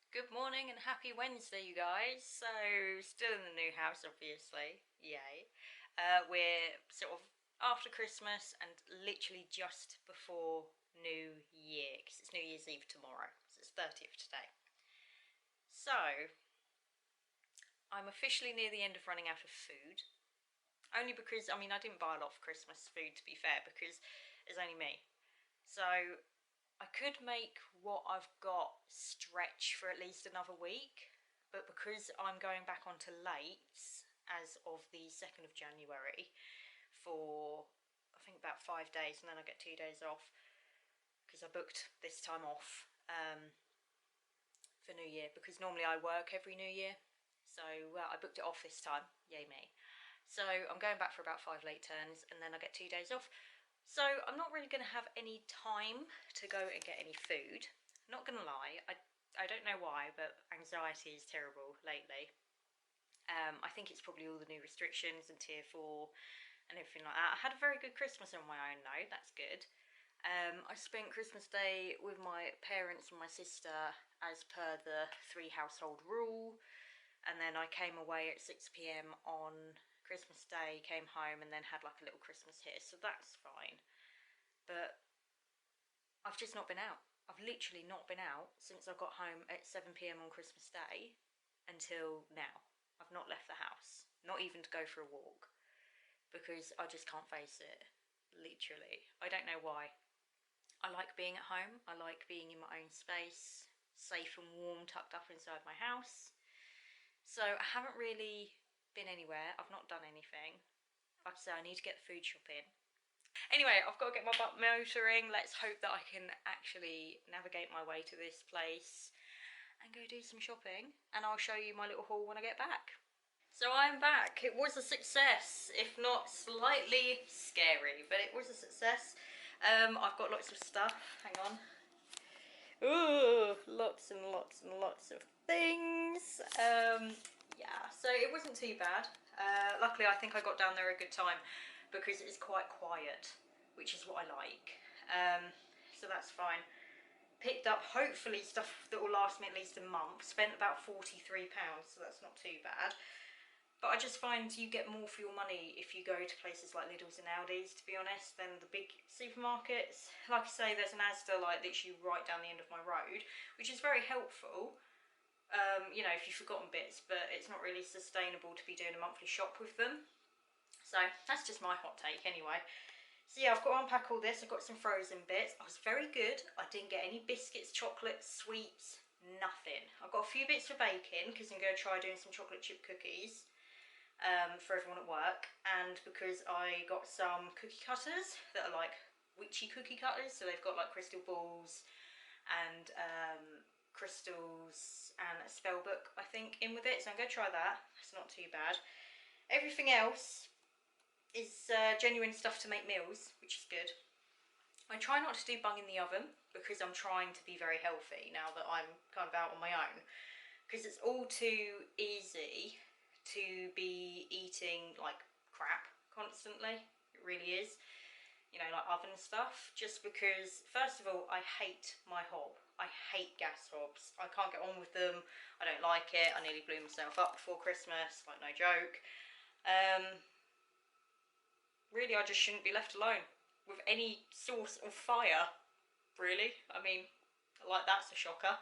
Good morning and happy Wednesday, you guys. So, still in the new house, obviously. Yay. We're sort of after Christmas and literally just before New Year, because it's New Year's Eve tomorrow. So, it's 30th today. So, I'm officially near the end of running out of food. Only because, I didn't buy a lot of Christmas food, to be fair, because there's only me. So, I could make what I've got stretch for at least another week, but because I'm going back onto lates as of the 2nd of January for I think about 5 days, and then I get 2 days off because I booked this time off for New Year, because normally I work every New Year, so I booked it off this time, yay me. So I'm going back for about 5 late turns, and then I get 2 days off. So I'm not really going to have any time to go and get any food. Not going to lie, I don't know why, but anxiety is terrible lately. I think it's probably all the new restrictions and tier 4 and everything like that. I had a very good Christmas on my own though, that's good. I spent Christmas Day with my parents and my sister as per the 3 household rule, and then I came away at 6 p.m. on Christmas Day, came home, and then had like a little Christmas here, so that's fine. But I've just not been out. I've literally not been out since I got home at 7 p.m. on Christmas Day until now. I've not left the house, not even to go for a walk, because I just can't face it, literally. I don't know why. I like being at home. I like being in my own space, safe and warm, tucked up inside my house. So I haven't really been anywhere. I've not done anything. Like I say, I need to get the food shopping. Anyway, I've got to get my butt motoring. Let's hope that I can actually navigate my way to this place and go do some shopping. And I'll show you my little haul when I get back. So I'm back. It was a success, if not slightly scary, but it was a success. I've got lots of stuff. Hang on. Ooh, lots and lots and lots of things. Yeah, so it wasn't too bad. Luckily, I think I got down there a good time because it's quite quiet, which is what I like. So that's fine. Picked up, hopefully, stuff that will last me at least a month. Spent about £43, so that's not too bad. But I just find you get more for your money if you go to places like Lidl's and Aldi's, to be honest, than the big supermarkets. Like I say, there's an Asda like literally right down the end of my road, which is very helpful, you know, if you've forgotten bits, but it's not really sustainable to be doing a monthly shop with them. So that's just my hot take anyway. So yeah, I've got to unpack all this. I've got some frozen bits. I was very good. I didn't get any biscuits, chocolates, sweets, nothing. I've got a few bits for baking because I'm going to try doing some chocolate chip cookies for everyone at work, and because I got some cookie cutters that are like witchy cookie cutters, so they've got like crystal balls and crystals and a spell book, I think, in with it, so I'm going to try that. It's not too bad. Everything else is genuine stuff to make meals, which is good. I try not to do bung in the oven because I'm trying to be very healthy now that I'm kind of out on my own, because it's all too easy to be eating like crap constantly. It really is, you know, like oven stuff, just because first of all I hate my hob. I hate gas hobs. I can't get on with them. I don't like it. I nearly blew myself up before Christmas, like no joke. Really, I just shouldn't be left alone with any source of fire, really. I mean, like, that's a shocker.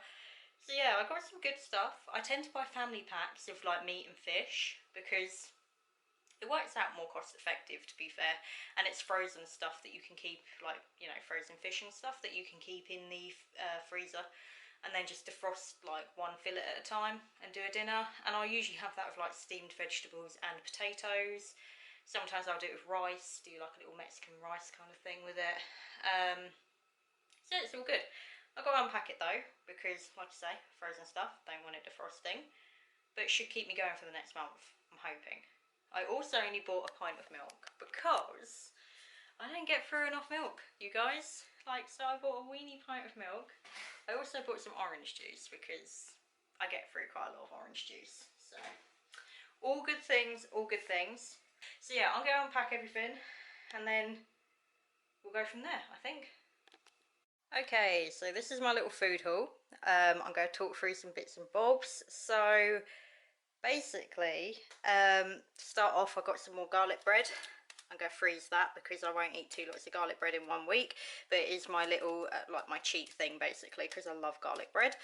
So yeah, I got some good stuff. I tend to buy family packs of like meat and fish because it works out more cost effective, to be fair, and it's frozen stuff that you can keep, like, you know, frozen fish and stuff that you can keep in the freezer, and then just defrost like one fillet at a time and do a dinner. And I'll usually have that with like steamed vegetables and potatoes. Sometimes I'll do it with rice, do like a little Mexican rice kind of thing with it. So it's all good. I've got to unpack it though, because like I say, frozen stuff, don't want it defrosting. But it should keep me going for the next month, I'm hoping. I also only bought a pint of milk because I don't get through enough milk, you guys. Like, so I bought a weenie pint of milk. I also bought some orange juice because I get through quite a lot of orange juice. So, all good things, all good things. So yeah, I'm going to unpack everything and then we'll go from there, I think. Okay, so this is my little food haul. I'm going to talk through some bits and bobs. So basically, to start off, I got some more garlic bread. I'm going to freeze that because I won't eat 2 lots of garlic bread in 1 week. But it is my little, like my cheat thing basically, because I love garlic bread.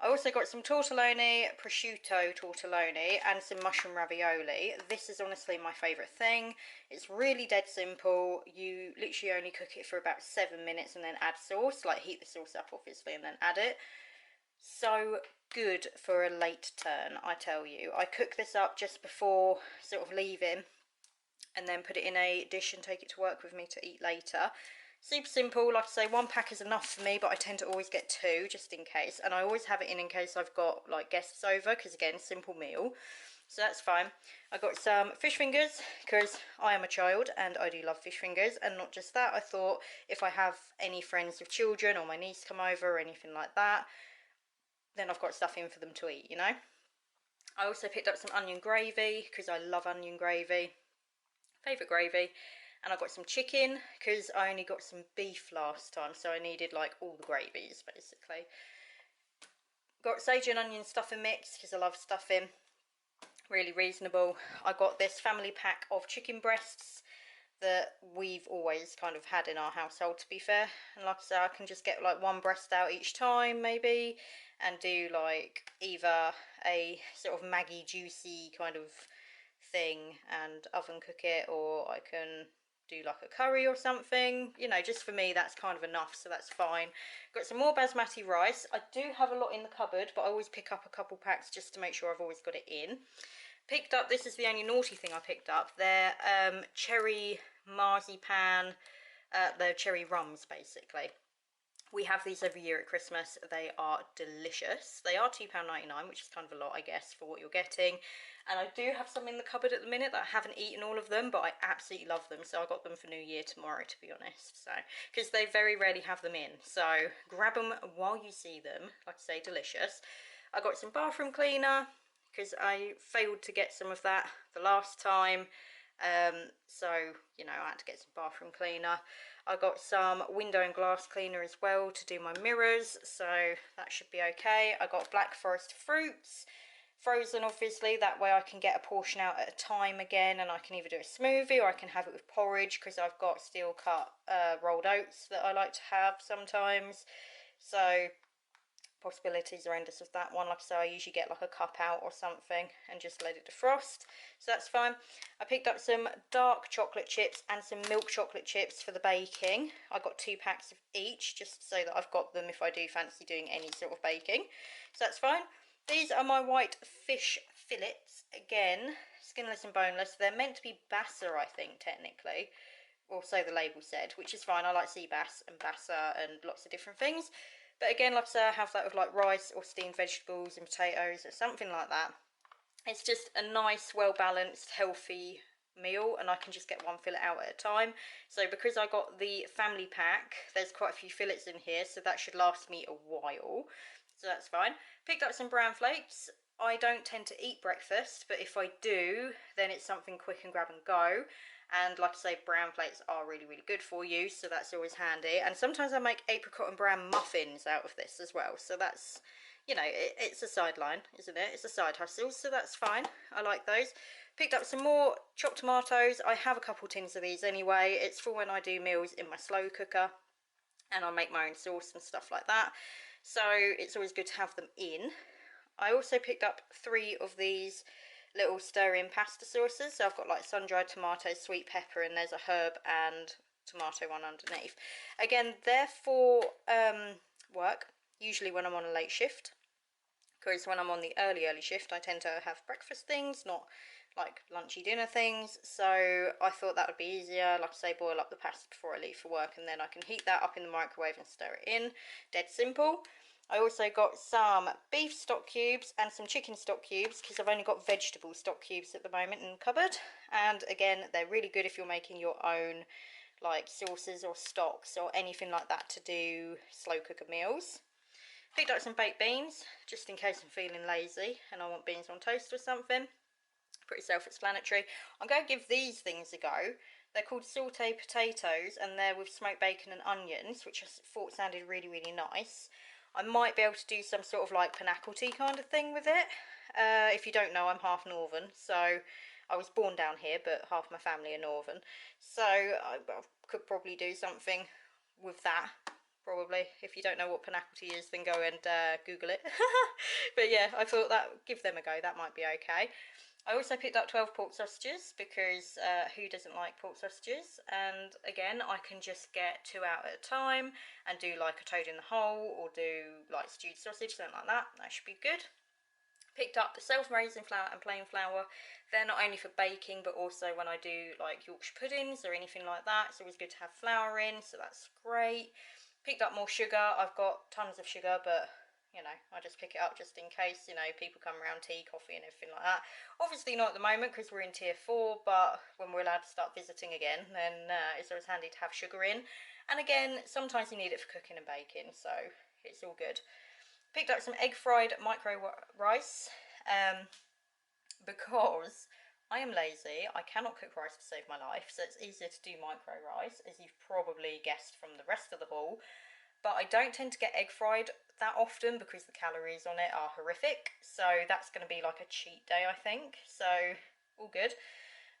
I also got some tortelloni, prosciutto tortelloni, and some mushroom ravioli. This is honestly my favourite thing. It's really dead simple. You literally only cook it for about 7 minutes and then add sauce. Like, heat the sauce up obviously and then add it. So good for a late turn, I tell you. I cook this up just before sort of leaving and then put it in a dish and take it to work with me to eat later. Super simple. Like I say, 1 pack is enough for me, but I tend to always get 2 just in case, and I always have it in case I've got like guests over, because again, simple meal, so that's fine. I got some fish fingers because I am a child and I do love fish fingers, and not just that, I thought if I have any friends with children or my niece come over or anything like that, then I've got stuff in for them to eat, you know. I also picked up some onion gravy because I love onion gravy, favourite gravy. And I got some chicken because I only got some beef last time, so I needed like all the gravies basically. Got sage and onion stuffing mix because I love stuffing, really reasonable. I got this family pack of chicken breasts that we've always kind of had in our household, to be fair, and like I said, I can just get like 1 breast out each time maybe and do like either a sort of Maggie juicy kind of thing and oven cook it, or I can do like a curry or something, you know. Just for me, that's kind of enough, so that's fine. Got some more basmati rice. I do have a lot in the cupboard, but I always pick up a couple packs just to make sure I've always got it in. Picked up, this is the only naughty thing I picked up, they're cherry marzipan, they're cherry rums basically. We have these every year at Christmas. They are delicious. They are £2.99, which is kind of a lot, I guess, for what you're getting. And I do have some in the cupboard at the minute that I haven't eaten all of them, but I absolutely love them. So I got them for New Year tomorrow, to be honest. So, because they very rarely have them in. So grab them while you see them. Like I say, delicious. I got some bathroom cleaner because I failed to get some of that the last time. So, you know, I had to get some bathroom cleaner. I got some window and glass cleaner as well to do my mirrors, so that should be okay. I got Black Forest fruits, frozen obviously, that way I can get a portion out at a time again, and I can either do a smoothie or I can have it with porridge, because I've got steel cut rolled oats that I like to have sometimes. So possibilities are endless with that one. Like I say, I usually get like a cup out or something and just let it defrost, so that's fine. I picked up some dark chocolate chips and some milk chocolate chips for the baking. I got 2 packs of each just so that I've got them if I do fancy doing any sort of baking, so that's fine. These are my white fish fillets, again skinless and boneless. They're meant to be bassa, I think, technically, or so the label said, which is fine. I like sea bass and bassa and lots of different things. But again, like I say, I have that with like rice or steamed vegetables and potatoes or something like that. It's just a nice, well-balanced, healthy meal, and I can just get 1 fillet out at a time. So because I got the family pack, there's quite a few fillets in here, so that should last me a while. So that's fine. Picked up some brown flakes. I don't tend to eat breakfast, but if I do, then it's something quick and grab and go. And like I say, brown flakes are really, really good for you, so that's always handy. And sometimes I make apricot and brown muffins out of this as well, so that's, you know, it's a sideline, isn't it? It's a side hustle, so that's fine. I like those. Picked up some more chopped tomatoes. I have a couple tins of these anyway. It's for when I do meals in my slow cooker and I make my own sauce and stuff like that, so it's always good to have them in. I also picked up 3 of these little stir-in pasta sauces. So I've got like sun-dried tomatoes, sweet pepper, and there's a herb and tomato one underneath. Again, they're for work, usually when I'm on a late shift, because when I'm on the early shift I tend to have breakfast things, not like lunchy dinner things. So I thought that would be easier. Like I say, boil up the pasta before I leave for work, and then I can heat that up in the microwave and stir it in. Dead simple. I also got some beef stock cubes and some chicken stock cubes, because I've only got vegetable stock cubes at the moment in the cupboard. And again, they're really good if you're making your own like sauces or stocks or anything like that to do slow cooker meals. Picked up some baked beans, just in case I'm feeling lazy and I want beans on toast or something. Pretty self-explanatory. I'm going to give these things a go. They're called Saute Potatoes, and they're with smoked bacon and onions, which I thought sounded really, really nice. I might be able to do some sort of like pineapple tea kind of thing with it. If you don't know, I'm half Northern, so I was born down here, but half my family are Northern. So I could probably do something with that. Probably. If you don't know what pineapple tea is, then go and Google it. But yeah, I thought that give them a go. That might be okay. I also picked up 12 pork sausages because who doesn't like pork sausages? And again, I can just get 2 out at a time and do like a toad in the hole or do like stewed sausage, something like that. That should be good. Picked up the self-raising flour and plain flour. They're not only for baking, but also when I do like Yorkshire puddings or anything like that. It's always good to have flour in, so that's great. Picked up more sugar. I've got tons of sugar, but you know, I just pick it up just in case, you know, people come around, tea, coffee and everything like that. Obviously not at the moment because we're in tier 4, but when we're allowed to start visiting again, then it's always handy to have sugar in. And again, sometimes you need it for cooking and baking, so it's all good. Picked up some egg fried micro rice because I am lazy. I cannot cook rice to save my life, so it's easier to do micro rice, as you've probably guessed from the rest of the haul. But I don't tend to get egg fried that often because the calories on it are horrific. So that's going to be like a cheat day, I think. So all good.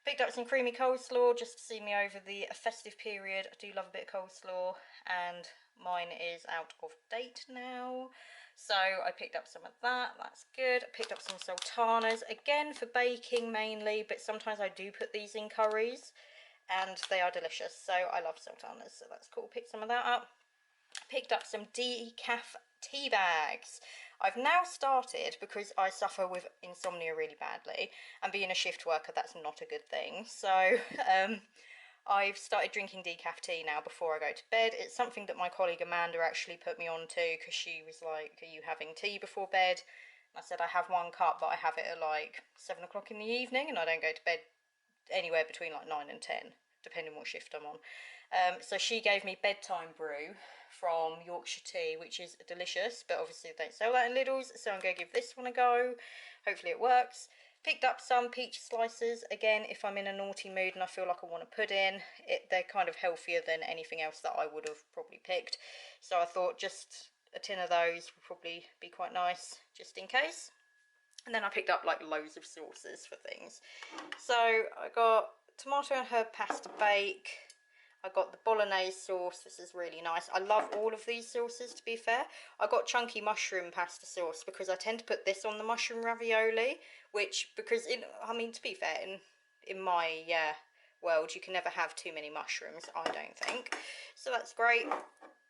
Picked up some creamy coleslaw just to see me over the festive period. I do love a bit of coleslaw, and mine is out of date now. So I picked up some of that. That's good. I picked up some sultanas, again for baking mainly, but sometimes I do put these in curries and they are delicious. So I love sultanas, so that's cool. Picked some of that up. Picked up some decaf tea bags. I've now started, because I suffer with insomnia really badly, and being a shift worker, that's not a good thing. So I've started drinking decaf tea now before I go to bed. It's something that my colleague Amanda actually put me on to, because she was like, are you having tea before bed? And I said I have 1 cup, but I have it at like 7 o'clock in the evening, and I don't go to bed anywhere between like 9 and 10, depending what shift I'm on. So she gave me bedtime brew from Yorkshire Tea, which is delicious, but obviously they don't sell that in Lidl's, so I'm going to give this one a go. Hopefully it works. Picked up some peach slices, again, if I'm in a naughty mood and I feel like I want a pudding. They're kind of healthier than anything else that I would have probably picked, so I thought just a tin of those would probably be quite nice, just in case. And then I picked up like loads of sauces for things. So I got tomato and herb pasta bake. I got the bolognese sauce. This is really nice. I love all of these sauces, to be fair. I got chunky mushroom pasta sauce because I tend to put this on the mushroom ravioli, which, because I mean, to be fair, in my world, you can never have too many mushrooms, I don't think. So that's great.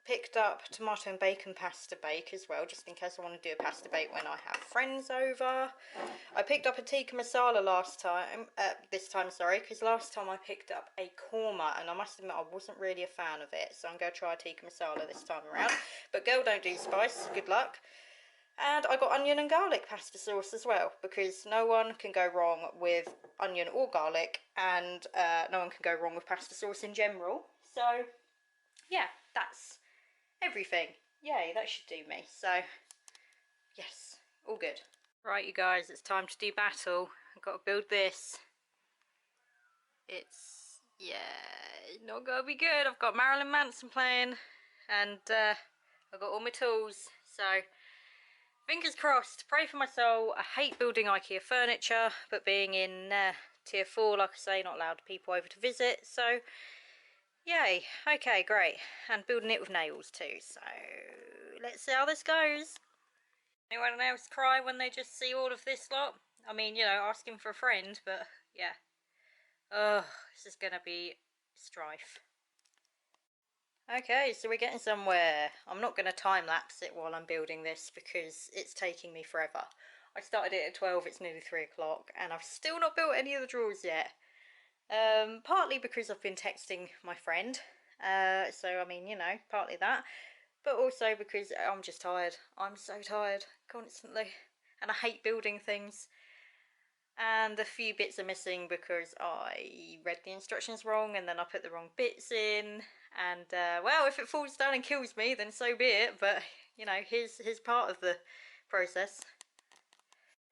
Picked up tomato and bacon pasta bake as well, just in case I want to do a pasta bake when I have friends over. I picked up a tikka masala this time, because last time I picked up a korma, and I must admit I wasn't really a fan of it, so I'm going to try a tikka masala this time around. But girl don't do spice, good luck. And I got onion and garlic pasta sauce as well, because no one can go wrong with onion or garlic, and no one can go wrong with pasta sauce in general. So yeah, that's everything. Yay, that should do me. So yes, all good. Right, you guys, it's time to do battle. I've got to build this. It's, yeah, not gonna be good. I've got Marilyn Manson playing, and I've got all my tools, so fingers crossed. Pray for my soul. I hate building IKEA furniture, but being in tier 4, like I say, not allowed people over to visit, so yay. Okay, great. And building it with nails too, so let's see how this goes. Anyone else cry when they just see all of this lot? I mean, you know, asking for a friend, but yeah. Ugh, this is gonna be strife. Okay, so we're getting somewhere. I'm not going to time-lapse it while I'm building this because it's taking me forever. I started it at 12, it's nearly 3 o'clock, and I've still not built any of the drawers yet. Partly because I've been texting my friend, so I mean, you know, partly that. But also because I'm just tired. I'm so tired, constantly. And I hate building things. And a few bits are missing because I read the instructions wrong and then I put the wrong bits in. And, well, if it falls down and kills me, then so be it. But, you know, here's part of the process.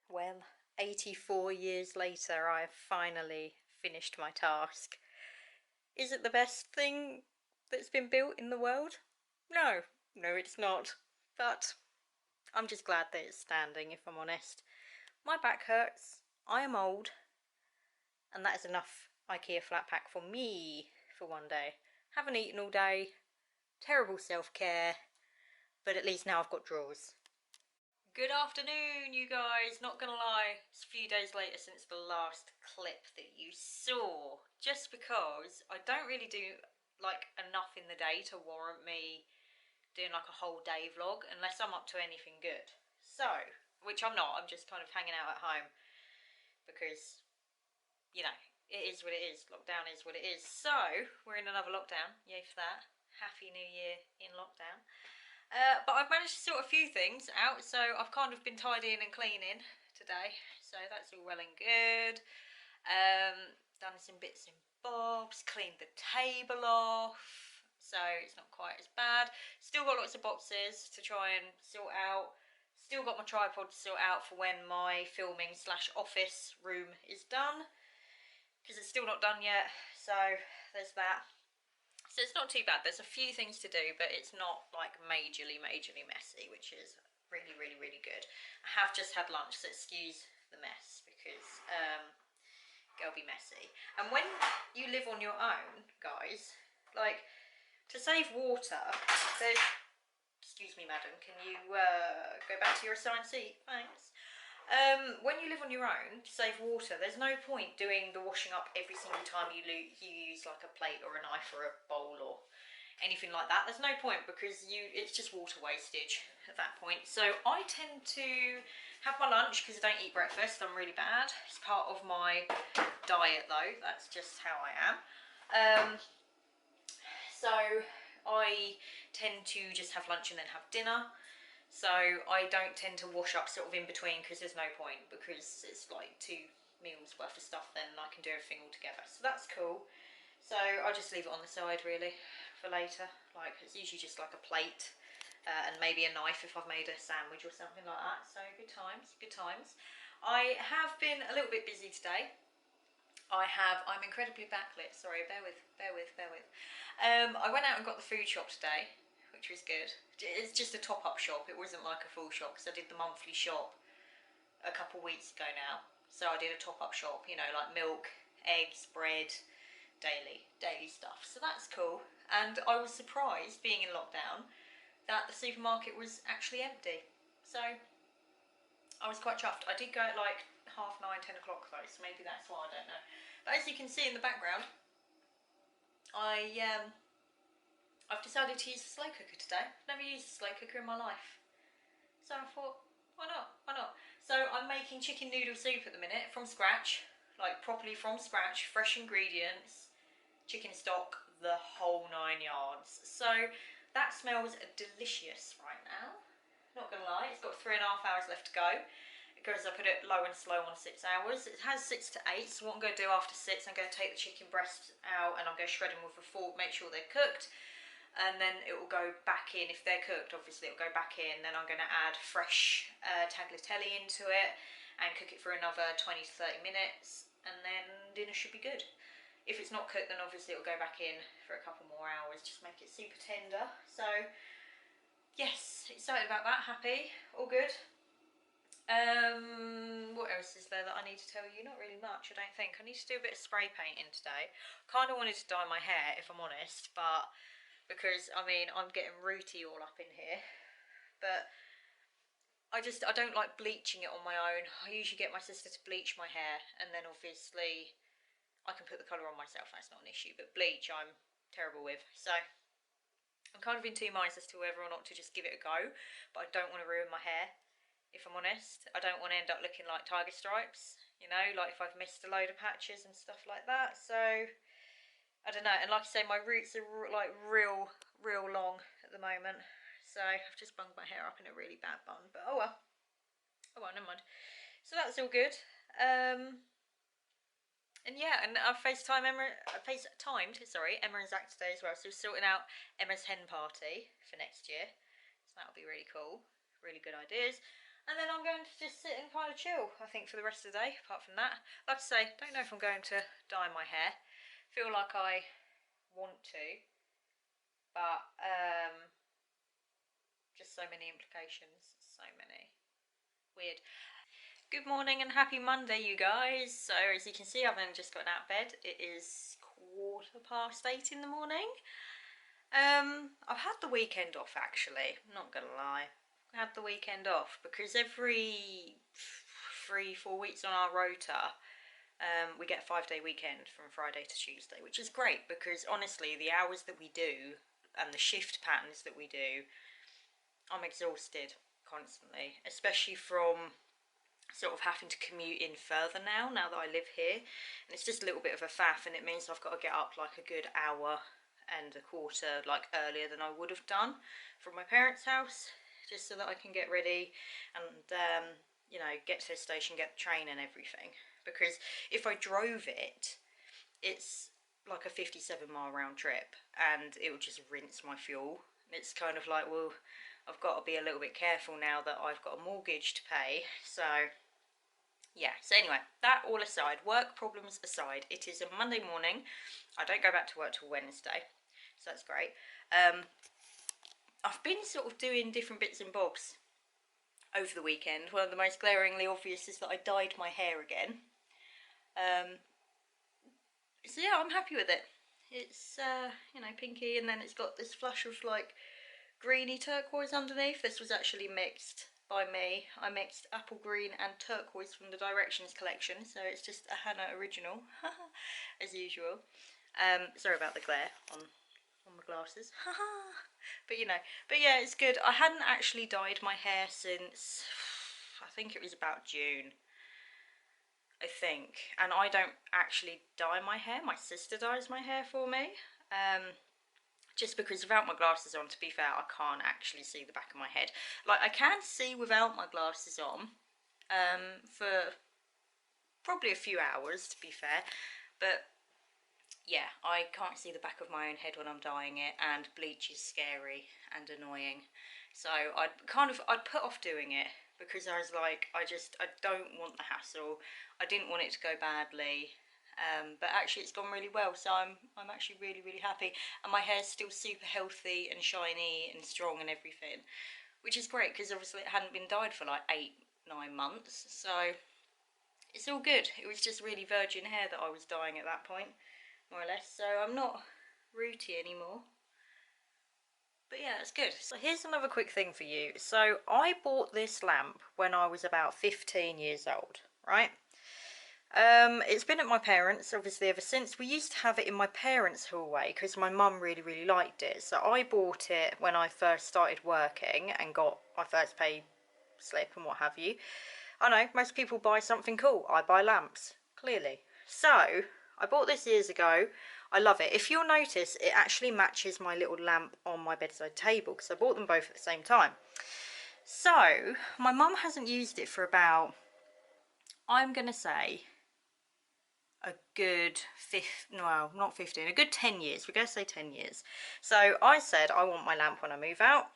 Well, 84 years later, I have finally finished my task. Is it the best thing that's been built in the world? No, no it's not. But I'm just glad that it's standing, if I'm honest. My back hurts, I am old, and that is enough IKEA flat pack for me for one day. Haven't eaten all day, terrible self-care, but at least now I've got drawers. Good afternoon, you guys. Not gonna lie, it's a few days later since the last clip that you saw, just because I don't really do like enough in the day to warrant me doing like a whole day vlog unless I'm up to anything good. So, which I'm not, I'm just kind of hanging out at home because, you know, it is what it is. Lockdown is what it is. So, we're in another lockdown. Yay for that. Happy New Year in lockdown. But I've managed to sort a few things out, so I've kind of been tidying and cleaning today, so that's all well and good. Done some bits and bobs, cleaned the table off, so it's not quite as bad. Still got lots of boxes to try and sort out. Still got my tripod to sort out for when my filming / office room is done, because it's still not done yet, so there's that. So it's not too bad. There's a few things to do, but it's not like majorly messy, which is really, really, really good. I have just had lunch, so excuse the mess because it'll be messy. And when you live on your own, guys, like to save water, there's... Excuse me, madam, can you go back to your assigned seat? Thanks. When you live on your own, to save water, there's no point doing the washing up every single time you use like a plate or a knife or a bowl or anything like that. There's no point because it's just water wastage at that point. So I tend to have my lunch because I don't eat breakfast. I'm really bad. It's part of my diet though. That's just how I am. So I tend to just have lunch and then have dinner. So I don't tend to wash up sort of in between because there's no point, because it's like 2 meals worth of stuff, then I can do everything all together. So that's cool. So I just leave it on the side really for later. Like it's usually just like a plate and maybe a knife if I've made a sandwich or something like that. So good times, good times. I have been a little bit busy today. I'm incredibly backlit, sorry, bear with. I went out and got the food shop today, which was good. It's just a top-up shop, it wasn't like a full shop, because I did the monthly shop a couple weeks ago now. So I did a top-up shop, you know, like milk, eggs, bread, daily stuff. So that's cool. And I was surprised, being in lockdown, that the supermarket was actually empty. So I was quite chuffed. I did go at like 9:30, 10 o'clock though, so maybe that's why, I don't know. But as you can see in the background, I've decided to use a slow cooker today. I've never used a slow cooker in my life. So I thought, why not? Why not? So I'm making chicken noodle soup at the minute from scratch, like properly from scratch, fresh ingredients, chicken stock, the whole 9 yards. So that smells delicious right now. Not gonna lie, it's got 3.5 hours left to go. Because I put it low and slow on 6 hours. It has 6 to 8, so what I'm going to do after 6, I'm going to take the chicken breasts out and I'm going to shred them with a fork, make sure they're cooked, and then it will go back in. If they're cooked, obviously it will go back in. Then I'm going to add fresh tagliatelle into it and cook it for another 20 to 30 minutes, and then dinner should be good. If it's not cooked, then obviously it will go back in for a couple more hours, just make it super tender. So yes, excited about that, happy, all good. What else is there that I need to tell you? Not really much, I don't think. I need to do a bit of spray painting today. Kind of wanted to dye my hair, if I'm honest, but because, I mean, I'm getting rooty all up in here, but I don't like bleaching it on my own. I usually get my sister to bleach my hair, and then obviously I can put the colour on myself, that's not an issue, but bleach I'm terrible with. So I'm kind of in two minds as to whether or not to just give it a go, but I don't want to ruin my hair. If I'm honest, I don't want to end up looking like tiger stripes, you know, like if I've missed a load of patches and stuff like that. So I don't know. And like I say, my roots are like real long at the moment, so I've just bunged my hair up in a really bad bun, but oh well, never mind. So that's all good. And yeah, and I've FaceTimed Emma and Zach today as well, so we're sorting out Emma's hen party for next year, so that'll be really cool. Really good ideas. And then I'm going to just sit and kind of chill, I think, for the rest of the day. Apart from that, like I say, don't know if I'm going to dye my hair. Feel like I want to, but just so many implications, so many. Weird. Good morning and happy Monday, you guys. So as you can see, I've only just gotten out of bed. It is 8:15 in the morning. I've had the weekend off, actually, I'm not gonna lie. I had the weekend off because every 3-4 weeks on our rota, we get a 5-day weekend from Friday to Tuesday, which is great because honestly the hours that we do and the shift patterns that we do, I'm exhausted constantly, especially from sort of having to commute in further now that I live here, and it's just a little bit of a faff, and it means I've got to get up like a good hour and a quarter like earlier than I would have done from my parents' house, just so that I can get ready and you know, get to the station, get the train and everything, because if I drove it, it's like a 57-mile round trip and it would just rinse my fuel. And it's kind of like, well, I've got to be a little bit careful now that I've got a mortgage to pay. So yeah, so anyway, that all aside, work problems aside, it is a Monday morning. I don't go back to work till Wednesday, so that's great. I've been sort of doing different bits and bobs over the weekend. One of the most glaringly obvious is that I dyed my hair again. So yeah, I'm happy with it. It's you know, pinky, and then it's got this flush of like greeny turquoise underneath. This was actually mixed by me. I mixed apple green and turquoise from the Directions collection, so it's just a Hannah original as usual. Sorry about the glare on my glasses. But you know, but yeah, it's good. I hadn't actually dyed my hair since I think it was about June, I think, and I don't actually dye my hair. My sister dyes my hair for me. Just because without my glasses on, to be fair, I can't actually see the back of my head. Like, I can see without my glasses on for probably a few hours, to be fair, but yeah, I can't see the back of my own head when I'm dyeing it, and bleach is scary and annoying. So I'd put off doing it because I was like, I don't want the hassle. I didn't want it to go badly. But actually it's gone really well, so I'm actually really, really happy, and my hair's still super healthy and shiny and strong and everything, which is great because obviously it hadn't been dyed for like 8-9 months, so it's all good. It was just really virgin hair that I was dyeing at that point, more or less, so I'm not rooty anymore. But yeah, it's good. So here's another quick thing for you. So I bought this lamp when I was about 15 years old, right? It's been at my parents' obviously ever since. We used to have it in my parents' hallway because my mum really, really liked it. So I bought it when I first started working and got my first pay slip and what have you. I know, most people buy something cool. I buy lamps, clearly. So I bought this years ago. I love it. If you'll notice, it actually matches my little lamp on my bedside table because I bought them both at the same time. So my mum hasn't used it for about, I'm going to say, a good not 15, a good 10 years. We're going to say 10 years. So I said I want my lamp when I move out.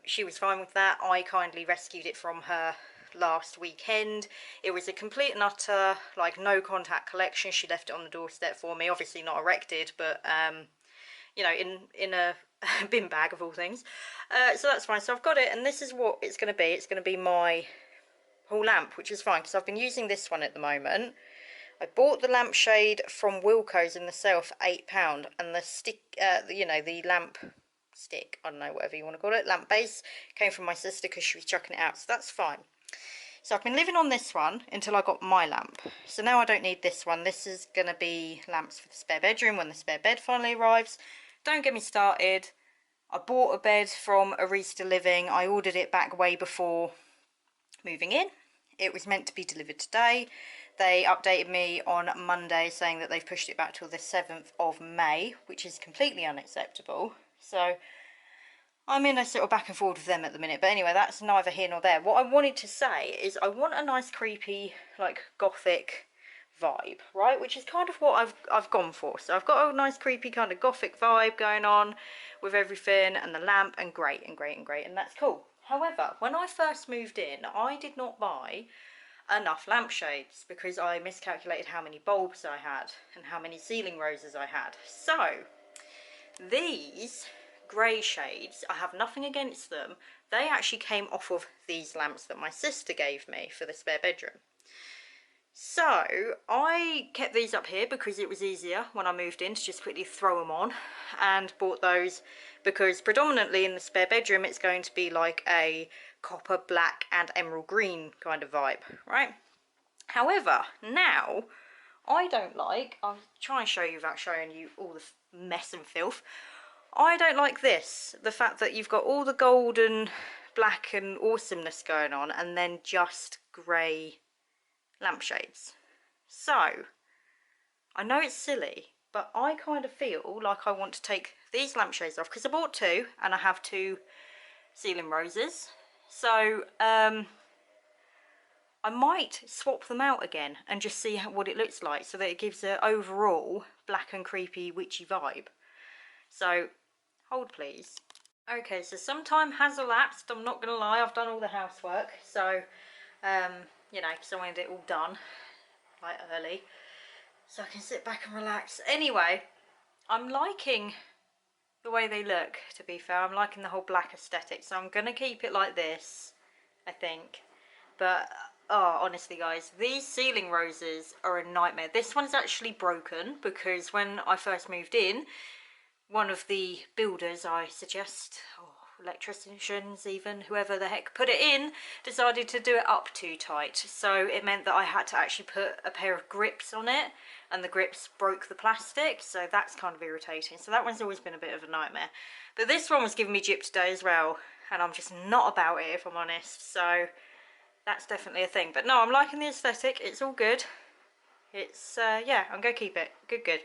She was fine with that. I kindly rescued it from her last weekend. It was a complete and utter like no contact collection. She left it on the doorstep for me, obviously not erected, but you know, in a bin bag of all things. So that's fine. So I've got it, and this is what it's going to be. It's going to be my hall lamp, which is fine because I've been using this one at the moment. I bought the lampshade from Wilko's in the sale for £8, and the stick, you know, the lamp stick, I don't know, whatever you want to call it, lamp base, came from my sister because she was chucking it out, so that's fine. So I've been living on this one until I got my lamp. So now I don't need this one. This is going to be lamps for the spare bedroom when the spare bed finally arrives. Don't get me started. I bought a bed from Arista Living. I ordered it back way before moving in. It was meant to be delivered today. They updated me on Monday saying that they've pushed it back till the 7th of May, which is completely unacceptable. So I'm in a sort of back and forward with them at the minute. But anyway, that's neither here nor there. What I wanted to say is I want a nice creepy, like, gothic vibe, right? Which is kind of what I've gone for. So I've got a nice creepy kind of gothic vibe going on with everything, and the lamp, and great, and great, and great, and that's cool. However, when I first moved in, I did not buy enough lampshades because I miscalculated how many bulbs I had and how many ceiling roses I had. So these grey shades, I have nothing against them. They actually came off of these lamps that my sister gave me for the spare bedroom. So I kept these up here because it was easier when I moved in to just quickly throw them on, and bought those because predominantly in the spare bedroom it's going to be like a copper, black and emerald green kind of vibe, right? However, now I don't like, I'll try and show you without showing you all the mess and filth. I don't like this, the fact that you've got all the gold and black and awesomeness going on and then just grey lampshades. So I know it's silly, but I kind of feel like I want to take these lampshades off because I bought two and I have two ceiling roses. So I might swap them out again and just see what it looks like so that it gives an overall black and creepy witchy vibe. So hold please. Okay, so some time has elapsed, I'm not gonna lie, I've done all the housework, so you know, because I wanted it all done like early so I can sit back and relax. Anyway, I'm liking the way they look, to be fair. I'm liking the whole black aesthetic, so I'm gonna keep it like this, I think. But oh, honestly guys, these ceiling roses are a nightmare. This one's actually broken because when I first moved in, one of the builders I suggest, or electricians even, whoever the heck put it in, decided to do it up too tight. So it meant that I had to actually put a pair of grips on it, and the grips broke the plastic, so that's kind of irritating. So that one's always been a bit of a nightmare. But this one was giving me gyp today as well, and I'm just not about it if I'm honest. So that's definitely a thing. But no, I'm liking the aesthetic, it's all good. It's, yeah, I'm going to keep it. Good.